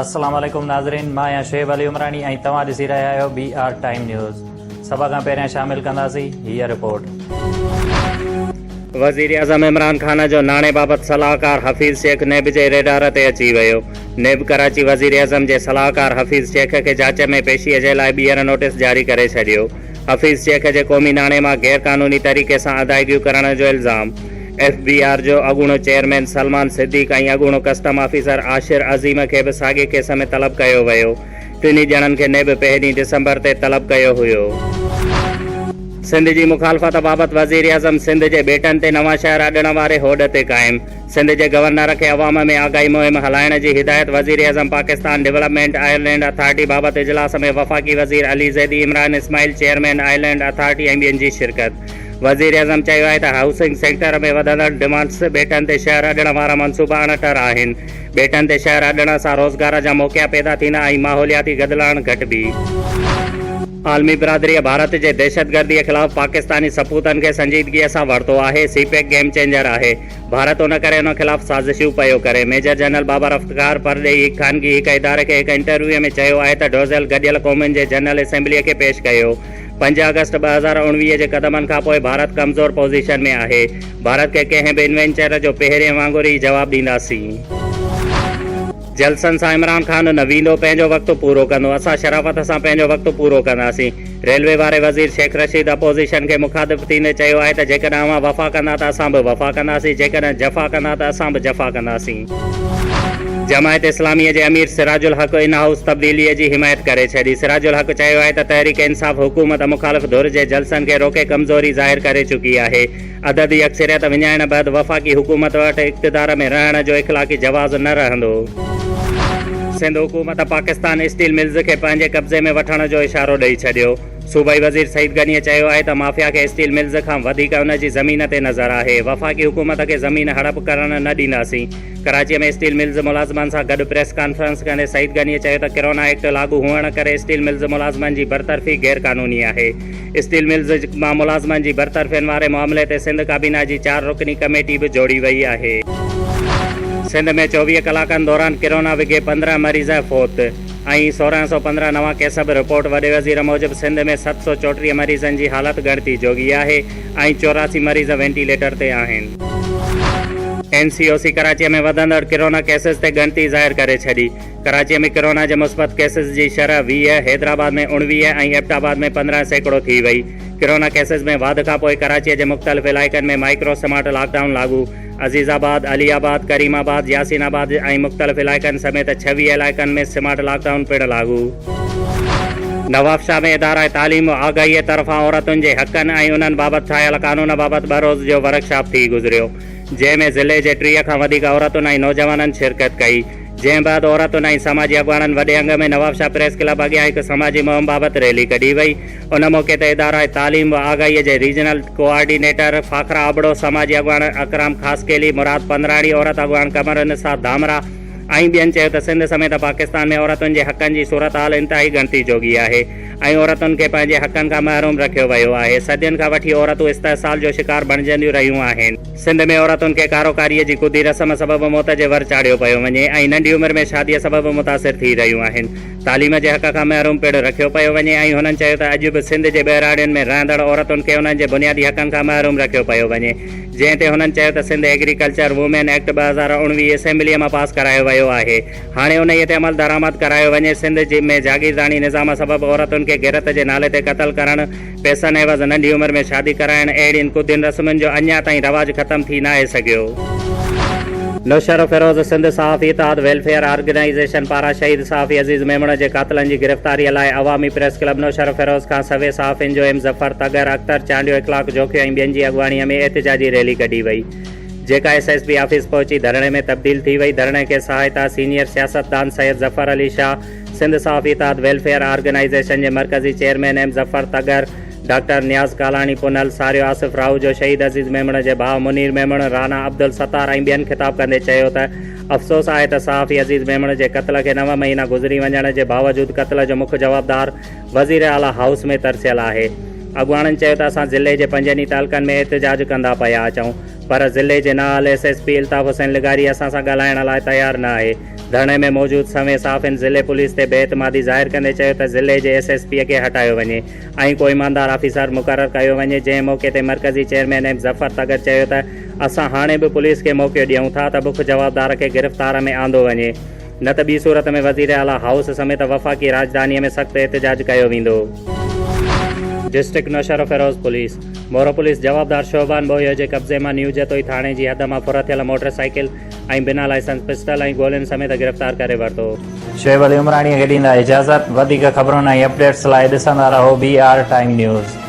अस्सलाम वालेकुम नाज़रीन, मां आहियां शेब अली उमरानी ऐं तव्हां ॾिसी रहिया आहियो BR टाइम न्यूज़। सभ खां पहिरियां शामिल कंदासीं हीअ रिपोर्ट। वज़ीर आज़म इमरान खान जो नाणे बाबति सलाहकार हफ़ीज़ शेख नेब जे रेडार ते अची वियो। नेब कराची वज़ीर आज़म जे सलाहकार हफ़ीज़ शेख खे जांच में पेशीअ जे लाइ ॿीहर नोटिस जारी करे छॾियो। हफ़ीज़ शेख जे क़ौमी नाणे मां गैर क़ानूनी तरीक़े सां अदायगियूं करण जो इल्ज़ाम। FBR जो अॻूणो चेयरमैन सलमान सिद्दीक़ ऐं अॻूणो कस्टम ऑफिसर आशिर अज़ीम खे बि साॻे केस में तलब कयो वियो। टिनी ॼणनि खे नेब 1 डिसंबर ते तलब कयो हुयो। सिंध जी मुखालफ़त बाबति वज़ीर आज़म सिंध जे बेटनि ते नवां शहर अॾण वारे होॾ ते क़ाइम। सिंध जे गवर्नर खे अवाम में आगाही मुहिम हलाइण जी हिदायत। वज़ीर आज़म पाकिस्तान डेवलपमेंट आयरलैंड अथॉरिटी बाबति इजलास में वफ़ाक़ी वज़ीर Ali Zaidi, Imran Ismail chairman island authority ऐं ॿियनि जी शिरकत। वज़ीर आज़म चयो आहे त हाउसिंग सेक्टर में वधंदड़ डिमांड्स बेटनि ते शहर अॾण वारा मनसूबा अणटर आहिनि। बेटनि ते शहर अॾण सां रोज़गार जा मौक़ा पैदा थींदा ऐं माहौलियाती गदिलाइण घटिबी। आलमी बिरादरीअ भारत जे दहशतगर्दीअ ख़िलाफ़ पाकिस्तानी सपूतनि खे संजीदगीअ सां वरितो आहे। सीपेक गेम चेंजर आहे। भारत उन करे उन ख़िलाफ़ साज़िशूं पियो करे। मेजर जनरल बाबर अफ्तार परडेई ख़ानगी हिकु इदारे खे हिकु इंटरव्यू में चयो आहे त डोज़ेल गॾियल क़ौमुनि जे जनरल असेंबलीअ खे पेश कयो। 5 अगस्त 2019 जे क़दमनि खां पोइ भारत कमज़ोर पोज़ीशन में आहे। भारत खे कंहिं बि इन्वेंचर जो पहिरियों वांगुरु ई जवाबु ॾींदासीं। जलसनि सां इमरान खान न वेंदो, पंहिंजो वक़्तु पूरो कंदो। असां शराफ़त सां पंहिंजो वक़्तु पूरो कंदासीं। रेलवे वारे वज़ीर शेख रशीद अपोज़िशन खे मुखातिब थींदे चयो आहे त जेकॾहिं अवां वफ़ा कंदा त असां बि वफ़ा कंदासीं, जेकॾहिं जफ़ा कंदा त असां बि जफ़ा कंदासीं। जमायत इस्लामीअ जे अमीर सिराजुल हक़ इन हाउस तब्दीलीअ जी हिमायत करे छॾी। सिराजुल हक़ चयो आहे त तहरीक इंसाफ़ हुकूमत मुखालिफ़ धुर जे जलसनि खे रोके कमज़ोरी ज़ाहिर करे चुकी आहे। अददी अक्सरियत विञाइण बैदि वफ़ाक़ी हुकूमत वटि इक़्तिदार में रहण जो इख़लाक़ी जवाज़ न रहंदो। सिंध हुकूमत पाकिस्तान स्टील मिल्स खे पंहिंजे कब्ज़े में वठण जो इशारो ॾेई छॾियो। सूबाई वज़ीर सईद गनीअ चयो आहे त माफ़िया खे स्टील मिल्स खां वधीक उन जी ज़मीन ते नज़र आहे। वफ़ाक़ी हुकूमत खे ज़मीन हड़प करण न ॾींदासीं। कराचीअ में स्टील मिल्स मुलाज़िमनि सां गॾु प्रेस कॉन्फ्रेंस कंदे सईद गनीअ चयो त क़रोना एक्ट लागू हुअण करे स्टील मिल्स मुलाज़िमनि जी बरतरफ़ी गैर क़ानूनी आहे। स्टील मिल्स मां मुलाज़िमनि जी बरतरफ़ियुनि वारे मामले ते सिंध काबीना जी 4 रुकनी कमेटी बि जोड़ी वई आहे। सिंध में 24 कलाकनि दौरान क़रोना विघे 15 मरीज़ फ़ौत ऐं 1615 नवां केस बि रिपोर्ट। वॾे वज़ीर मूजिबि सिंध में 734 मरीज़नि जी हालति ॻणती जोगी आहे ऐं 84 मरीज़ वेंटिलेटर ते आहिनि। NCOC कराचीअ में वधंदड़ क़रोना केसिस ते ॻणती ज़ाहिर करे छॾी। कराचीअ में क़रोना जे मुस्बत केसिस जी शरह 20, हैदराबाद में 19 ऐं एबटाबाद में 15% थी वई। क़रोना केसिस में वाध खां पोइ कराचीअ जे मुख़्तलिफ़ इलाइक़नि में माइक्रो स्मार्ट लॉकडाउन लागू। अज़ीज़ाबाद, अलीआबाद, करीमाबाद, यासीनाबाद ऐं मुख़्तलिफ़ इलाइक़नि समेत 26 इलाइक़नि में स्मार्ट लॉकडाउन पिणु लागू। नवाबशाह में इदारा तालीम आगाहीअ तरफ़ां औरतुनि जे हक़नि ऐं उन्हनि बाबति ठाहियल कानून बाबति 2 रोज़ जो वर्कशॉप थी गुज़रियो, जंहिं में ज़िले जे 30 खां वधीक औरतुनि ऐं नौजवाननि शिरकत कई। जंहिं बैदि औरतुनि ऐं समाजी अॻवाननि वॾे अंग में नवाबशाह प्रेस क्लब अॻियां हिकु समाजी मुहिम बाबति रैली कढी वई। उन मौक़े ते इदारा तालीम आगाहीअ जे रीजनल कोआर्डिनेटर फ़ाखरा आबड़ो, समाजी अॻवान अकराम ख़ासकेली, मुराद पंद्राणी, औरत अॻवान कमर निसा धामरा ऐं ॿियनि चयो त सिंध समेत पाकिस्तान में औरतुनि जे हक़नि जी सूरत हाल इंतिहाई ॻणती जोगी आहे ऐं औरतुनि खे पंहिंजे हक़नि खां महरूम रखियो वियो आहे। सदियुनि खां वठी औरतूं इस्तेहसाल जो शिकार बणजंदियूं रहियूं आहिनि। सिंध में औरतुनि खे कारोकारीअ जी कुदी रस्म सबबि मौत जे वर चाढ़ियो पियो वञे ऐं नंढी उमिरि में शादीअ सबबि मुतासिर थी रहियूं आहिनि। तालीम जे हक़ खां महरूम पिणु रखियो पियो वञे ऐं हुननि चयो त अॼु बि सिंध जे ॿहिराड़ियुनि में रहंदड़ औरतुनि खे उन्हनि जे बुनियादी हक़नि खां महरूम रखियो पियो वञे। जंहिं ते हुननि चयो त सिंध एग्रीकल्चर वुमेन एक्ट 2019 असेंबलीअ मां पास करायो वियो आहे। हाणे उन ते अमल दरामद करायो वञे। सिंध में जागीरदानी निज़ाम सबबि औरतुनि खे गिरत जे नाले ते क़तल करणु, पैसनि एवज़ नंढी उमिरि में शादी कराइण, अहिड़ियुनि कुदियुनि रस्मुनि जो अञा ताईं रवाजु ख़तमु थी न आहे सघियो। नौशर फिरोज़ सिंध सहाफ़ी इत्तेहाद वेलफेयर ऑर्गेनाइज़ेशन पारां शहीद सहाफ़ी अज़ीज़ मेमण जे क़ातिलनि जी गिरफ़्तारीअ लाइ अवामी प्रेस क्लब नौशर फिरोज़ खां सवे सहाफ़ियुनि जो ज़फ़र, तगर, अख्तर, चांडियो, इख़लाक़ जोखियो ऐं ॿियनि जी अॻवानीअ में एहतिजाजी रैली कढी वई, जेका SSP ऑफिस पहुची धरणे में तब्दील थी वई। धरणे खे सहायता सीनियर सियासतदान सैयद ज़फ़र अली शाह, सिंध सहाफ़ी इत्तेहाद वेलफेयर ऑर्गेनाइज़ेशन जे मरकज़ी चेयरमैन ज़फ़र तगर, डॉक्टर नियाज़ कालानी पुनल, सारियो आसिफ राहू जो शहीद अज़ीज़ मेमण जे भाउ मुनीर मेमण, राना अब्दुल सत्तार ऐं ॿियनि ख़िताब कंदे चयो त अफ़सोस आहे त सहाफ़ी अज़ीज़ मेमण जे क़त्ल खे 9 महीना गुज़री वञण जे बावजूदु क़त्ल जो मुख्य जवाबदार वज़ीर आला हाउस में तरसियल आहे। अॻवाननि चयो त असां ज़िले जे 5 तालुकनि में एहतिजाज कंदा पिया अचूं, पर ज़िले जे नाल SSP इल्ताफ़ हुसैन लिगारी असां सां ॻाल्हाइण लाइ तयारु न आहे। धरणे में मौजूद समें साफ़िन ज़िले पुलिस ते बेएतमादी ज़ाहिर कंदे चयो त ज़िले जे SSP खे हटायो वञे ऐं को ईमानदार ऑफिसर मुक़ररु कयो वञे। जंहिं मौक़े ते मरकज़ी चेयरमैन एम ज़फ़र तगर चयो त असां हाणे बि पुलिस खे मौक़ो ॾियूं था त बुख जवाबदार खे गिरफ़्तार में आंदो वञे, न त ॿी सूरत में वज़ीर आला हाउस समेत वफ़ाक़ी राजधानीअ में सख़्तु एहतिजाज कयो वेंदो। डिस्ट्रिक्ट नौशर फिरोज़ पुलिस मोरो पुलिस जवाबदार शोभान बोहियो जे कब्ज़े मां न्यू जतोई थाणे जी हद मां फुर थियल मोटरसाइकिल ऐं बिना लाइसेंस पिस्टल ऐं गोलियुनि समेत गिरफ़्तार करे वरितो। शोएब अली उमराणीअ खे ॾींदा इजाज़त। वधीक ख़बरुनि ऐं अपडेट्स लाइ ॾिसंदा रहो BR टाइम न्यूज़।